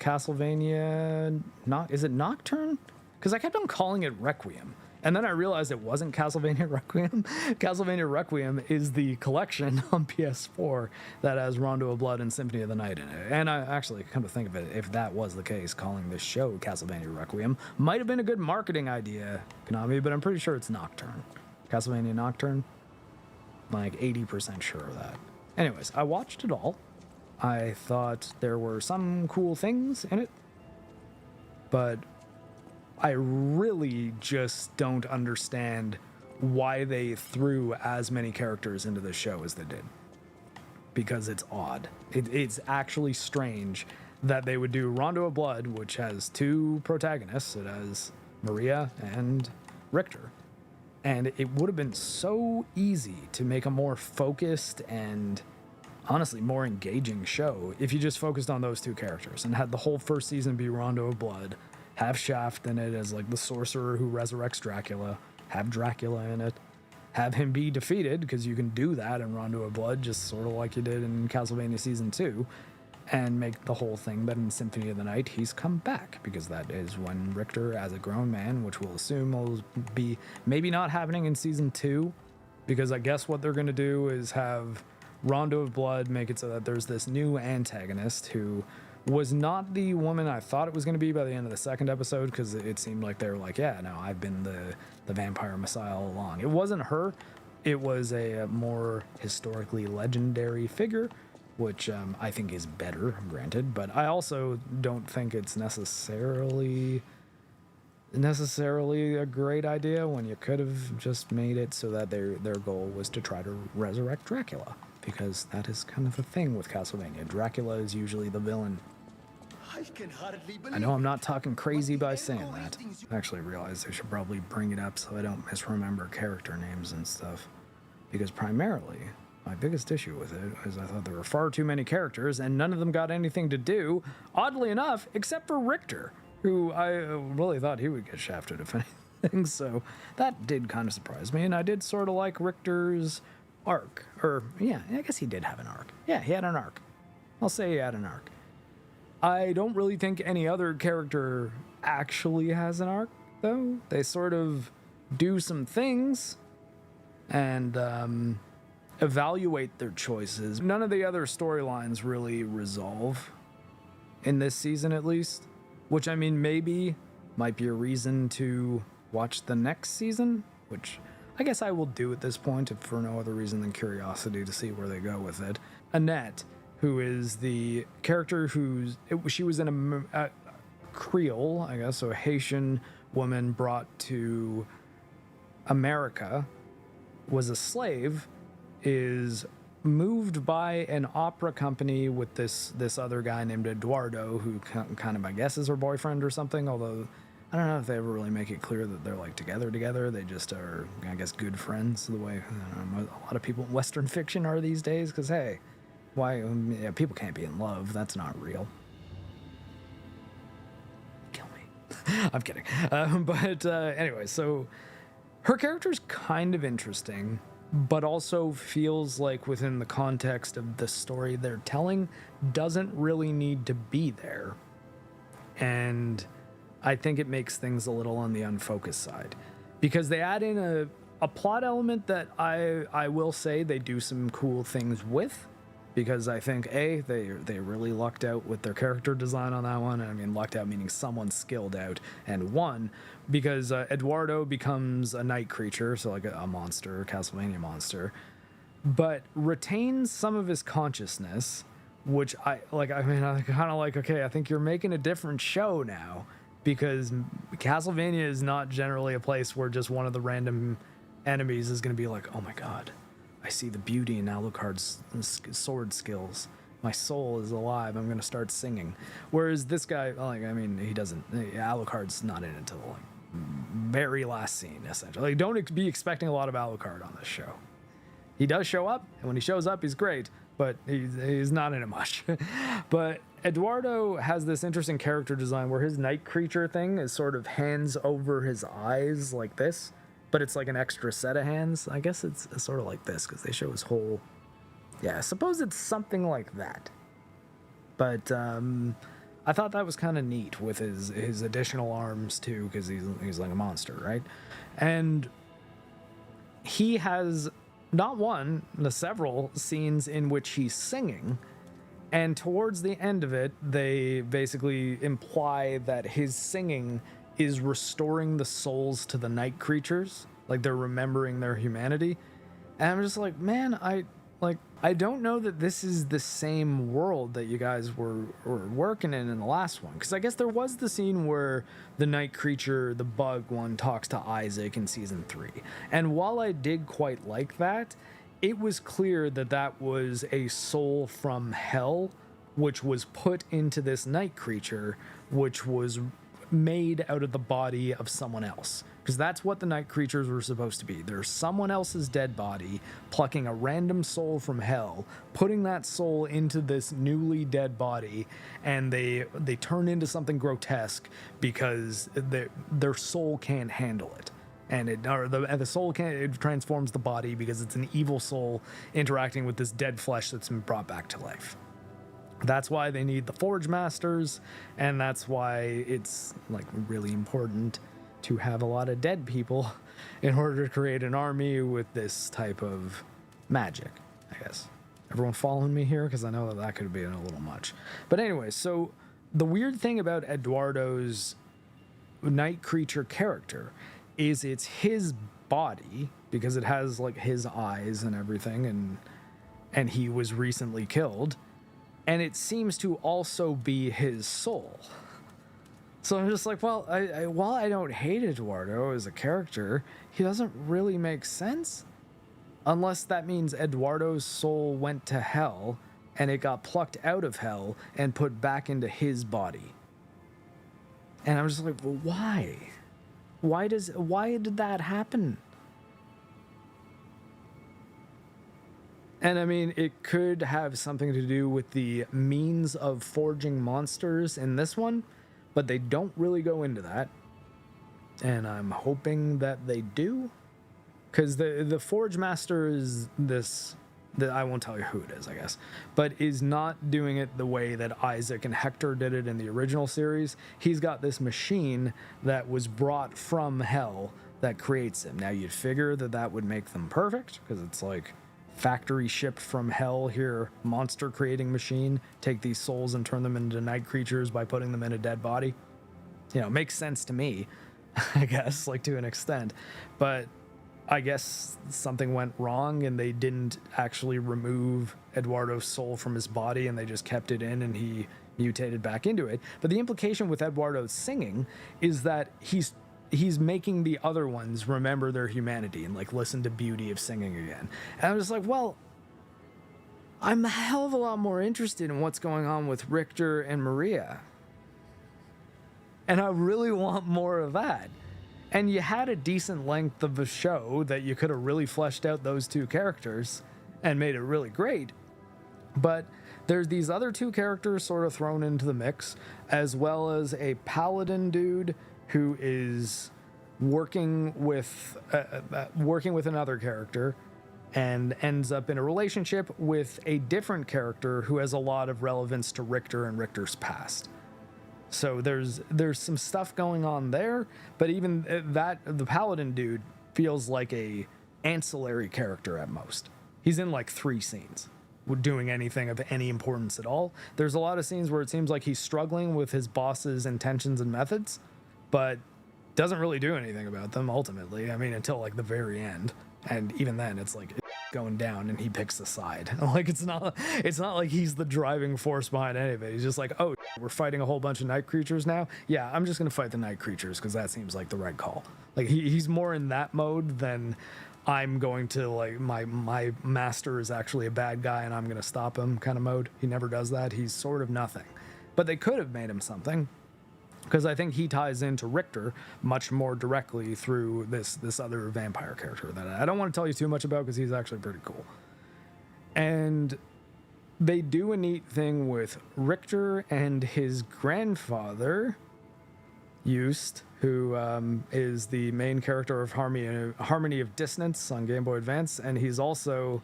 Castlevania, is it Nocturne? Because I kept on calling it Requiem. And then I realized it wasn't Castlevania Requiem. Castlevania Requiem is the collection on PS4 that has Rondo of Blood and Symphony of the Night in it. And I actually, come to think of it, if that was the case, calling this show Castlevania Requiem might have been a good marketing idea, Konami, but I'm pretty sure it's Nocturne. Castlevania Nocturne? Like 80% sure of that. Anyways, I watched it all. I thought there were some cool things in it, but I really just don't understand why they threw as many characters into the show as they did. Because it's odd. It's actually strange that they would do Rondo of Blood, which has two protagonists. It has Maria and Richter. And it would have been so easy to make a more focused and honestly more engaging show if you just focused on those two characters and had the whole first season be Rondo of Blood. Have Shaft in it as like the sorcerer who resurrects Dracula. Have Dracula in it. Have him be defeated, because you can do that in Rondo of Blood, just sort of like you did in Castlevania Season 2. And make the whole thing that in Symphony of the Night, he's come back. Because that is when Richter, as a grown man, which we'll assume will be maybe not happening in Season 2. Because I guess what they're going to do is have Rondo of Blood make it so that there's this new antagonist who was not the woman I thought it was going to be by the end of the second episode, because it seemed like they were like, yeah, no, I've been the vampire messiah all along. It wasn't her. It was a more historically legendary figure, which I think is better, granted, but I also don't think it's necessarily a great idea when you could have just made it so that their goal was to try to resurrect Dracula, because that is kind of a thing with Castlevania. Dracula is usually the villain. I know I'm not talking crazy by saying that. I actually realized I should probably bring it up so I don't misremember character names and stuff. Because primarily, my biggest issue with it is I thought there were far too many characters and none of them got anything to do, oddly enough, except for Richter, who I really thought he would get shafted if anything. So that did kind of surprise me, and I did sort of like Richter's arc. Or, yeah, I guess he did have an arc. Yeah, he had an arc. I'll say he had an arc. I don't really think any other character actually has an arc, though. They sort of do some things and evaluate their choices. None of the other storylines really resolve in this season, at least. Which, I mean, maybe might be a reason to watch the next season, which I guess I will do at this point, if for no other reason than curiosity to see where they go with it. Annette, who is the character she was in a Creole, I guess, so a Haitian woman brought to America, was a slave, is moved by an opera company with this other guy named Eduardo, who kind of, I guess, is her boyfriend or something, although I don't know if they ever really make it clear that they're like together. They just are, I guess, good friends, the way a lot of people in Western fiction are these days, because hey, why? Yeah, people can't be in love. That's not real. Kill me. I'm kidding. Anyway, so her character's kind of interesting, but also feels like within the context of the story they're telling, doesn't really need to be there. And I think it makes things a little on the unfocused side, because they add in a plot element that I will say they do some cool things with. Because I think, A, they really lucked out with their character design on that one. I mean, lucked out meaning someone skilled out. And one, because Eduardo becomes a night creature, so like a monster, a Castlevania monster, but retains some of his consciousness, which I kind of like, okay, I think you're making a different show now. Because Castlevania is not generally a place where just one of the random enemies is going to be like, oh my god, I see the beauty in Alucard's sword skills. My soul is alive. I'm going to start singing. Whereas this guy, like, I mean, he doesn't. Alucard's not in it until like very last scene, essentially. Like, don't be expecting a lot of Alucard on this show. He does show up, and when he shows up, he's great, but he's not in it much. But Eduardo has this interesting character design where his night creature thing is sort of hands over his eyes like this. But it's like an extra set of hands. I guess it's sort of like this, because they show his whole... Yeah, I suppose it's something like that. But I thought that was kind of neat with his additional arms too, because he's like a monster, right? And he has not one, but several scenes in which he's singing. And towards the end of it, they basically imply that his singing is restoring the souls to the night creatures, like they're remembering their humanity. And I'm just like, man, I don't know that this is the same world that you guys were working in the last one. Because I guess there was the scene where the night creature, the bug one, talks to Isaac in season 3. And while I did quite like that, it was clear that that was a soul from hell, which was put into this night creature, which was made out of the body of someone else. Because that's what the night creatures were supposed to be. There's someone else's dead body, plucking a random soul from hell, putting that soul into this newly dead body, and they turn into something grotesque because their soul can't handle it. And the soul it transforms the body because it's an evil soul interacting with this dead flesh that's been brought back to life. That's why they need the Forge Masters, and that's why it's like really important to have a lot of dead people in order to create an army with this type of magic, I guess. Everyone following me here? Because I know that could be a little much. But anyway, so the weird thing about Eduardo's night creature character is it's his body, because it has like his eyes and everything, and he was recently killed, and it seems to also be his soul. So I'm just like, well, while I don't hate Eduardo as a character, he doesn't really make sense. Unless that means Eduardo's soul went to hell and it got plucked out of hell and put back into his body. And I'm just like, well, why? Why did that happen? And I mean, it could have something to do with the means of forging monsters in this one, but they don't really go into that. And I'm hoping that they do, because the Forge Master is I won't tell you who it is, I guess, but is not doing it the way that Isaac and Hector did it in the original series. He's got this machine that was brought from hell that creates him. Now you'd figure that would make them perfect, because it's like factory shipped from hell here, monster creating machine, take these souls and turn them into night creatures by putting them in a dead body. You know, makes sense to me, I guess, like to an extent. But I guess something went wrong and they didn't actually remove Eduardo's soul from his body, and they just kept it in and he mutated back into it. But the implication with Eduardo's singing is that he's making the other ones remember their humanity and like listen to beauty of singing again. And I'm just like, well, I'm a hell of a lot more interested in what's going on with Richter and Maria. And I really want more of that. And you had a decent length of a show that you could have really fleshed out those two characters and made it really great. But there's these other two characters sort of thrown into the mix, as well as a paladin dude who is working with another character and ends up in a relationship with a different character who has a lot of relevance to Richter and Richter's past. So there's some stuff going on there, but even that, the paladin dude feels like a ancillary character at most. He's in like 3 scenes doing anything of any importance at all. There's a lot of scenes where it seems like he's struggling with his boss's intentions and methods, but doesn't really do anything about them ultimately. I mean, until like the very end. And even then it's like going down and he picks the side. Like it's not like he's the driving force behind any of it. He's just like, oh, we're fighting a whole bunch of night creatures now. Yeah, I'm just gonna fight the night creatures because that seems like the right call. Like he's more in that mode than I'm going to like my master is actually a bad guy and I'm gonna stop him kind of mode. He never does that. He's sort of nothing. But they could have made him something, because I think he ties into Richter much more directly through this other vampire character that I don't want to tell you too much about because he's actually pretty cool. And they do a neat thing with Richter and his grandfather, Just, who is the main character of Harmony of Dissonance on Game Boy Advance, and he's also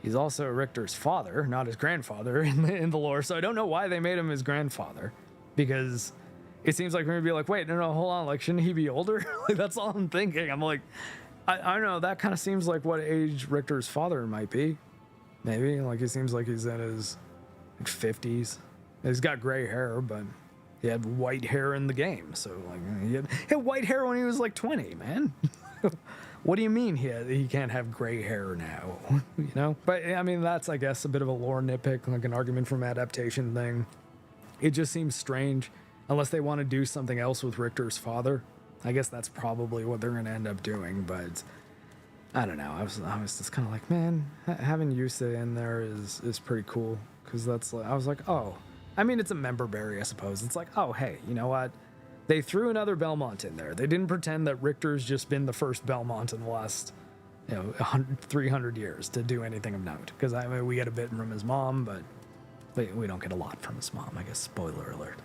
He's also Richter's father, not his grandfather in the lore. So I don't know why they made him his grandfather, because it seems like we're gonna be like, wait, no, hold on, like, shouldn't he be older? Like, that's all I'm thinking. I'm like, I don't know. That kind of seems like what age Richter's father might be. Maybe, like, it seems like he's in his like 50s. He's got gray hair, but he had white hair in the game. So, like, he had white hair when he was like 20, man. What do you mean he can't have gray hair now? You know? But, I mean, that's, I guess, a bit of a lore nitpick, like an argument from adaptation thing. It just seems strange, unless they want to do something else with Richter's father. I guess that's probably what they're going to end up doing, but I don't know. I was just kind of like, man, having Yusa in there is pretty cool, because that's like, I was like, oh, I mean, it's a member berry, I suppose. It's like, oh, hey, you know what? They threw another Belmont in there. They didn't pretend that Richter's just been the first Belmont in the last, 300 years to do anything of note. Because I mean, we get a bit from his mom, but we don't get a lot from his mom, I guess. Spoiler alert.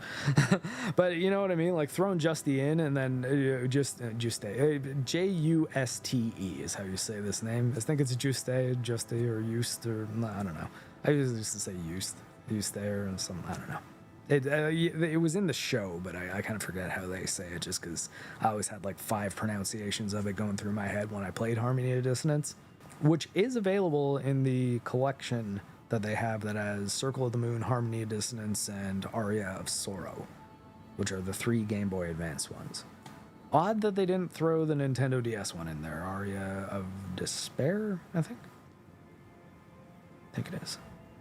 But you know what I mean? Like, throwing Justy in, and then Juste, Juste is how you say this name. I think it's Juste, or Juste, or I don't know. I used to say Juste or something. I don't know. It was in the show, but I kind of forget how they say it, just because I always had like 5 pronunciations of it going through my head when I played Harmony of Dissonance, which is available in the collection that they have that has Circle of the Moon, Harmony of Dissonance, and Aria of Sorrow, which are the 3 Game Boy Advance ones. Odd that they didn't throw the Nintendo DS one in there. Aria of Despair, I think it is.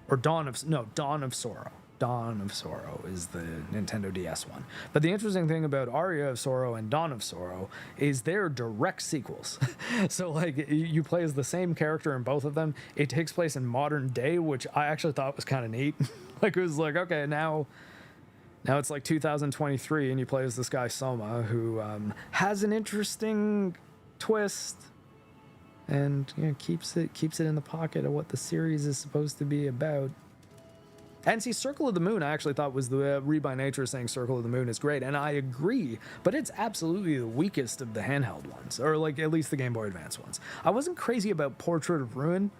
Or Dawn of Sorrow. Dawn of Sorrow is the Nintendo DS one. But the interesting thing about Aria of Sorrow and Dawn of Sorrow is they're direct sequels. So, like, you play as the same character in both of them. It takes place in modern day, which I actually thought was kind of neat. Like, it was like, okay, now it's like 2023, and you play as this guy Soma, who has an interesting twist, and keeps it in the pocket of what the series is supposed to be about. And see, Circle of the Moon, I actually thought was the Read by Nature saying Circle of the Moon is great, and I agree, but it's absolutely the weakest of the handheld ones, or like at least the Game Boy Advance ones. I wasn't crazy about Portrait of Ruin,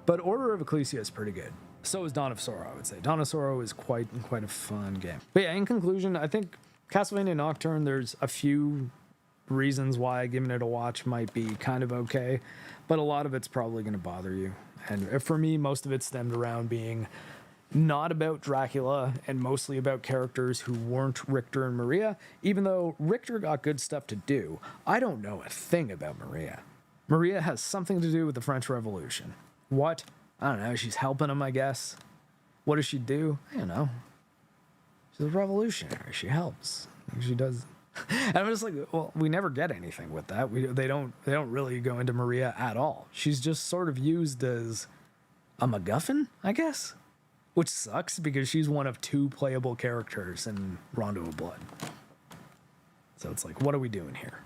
but Order of Ecclesia is pretty good. So is Dawn of Sorrow, I would say. Dawn of Sorrow is quite a fun game. But yeah, in conclusion, I think Castlevania Nocturne, there's a few reasons why giving it a watch might be kind of okay, but a lot of it's probably going to bother you. And for me, most of it stemmed around being not about Dracula and mostly about characters who weren't Richter and Maria. Even though Richter got good stuff to do, I don't know a thing about Maria. Maria has something to do with the French Revolution. What? I don't know. She's helping him, I guess. What does she do? I don't know. She's a revolutionary. She helps. She does. And I'm just like, well, we never get anything with that. They don't really go into Maria at all. She's just sort of used as a MacGuffin, I guess. Which sucks, because she's one of 2 playable characters in Rondo of Blood. So it's like, what are we doing here?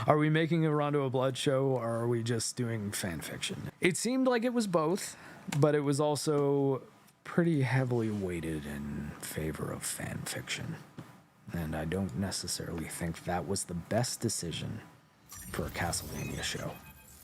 Are we making a Rondo of Blood show, or are we just doing fan fiction? It seemed like it was both, but it was also pretty heavily weighted in favor of fan fiction. And I don't necessarily think that was the best decision for a Castlevania show.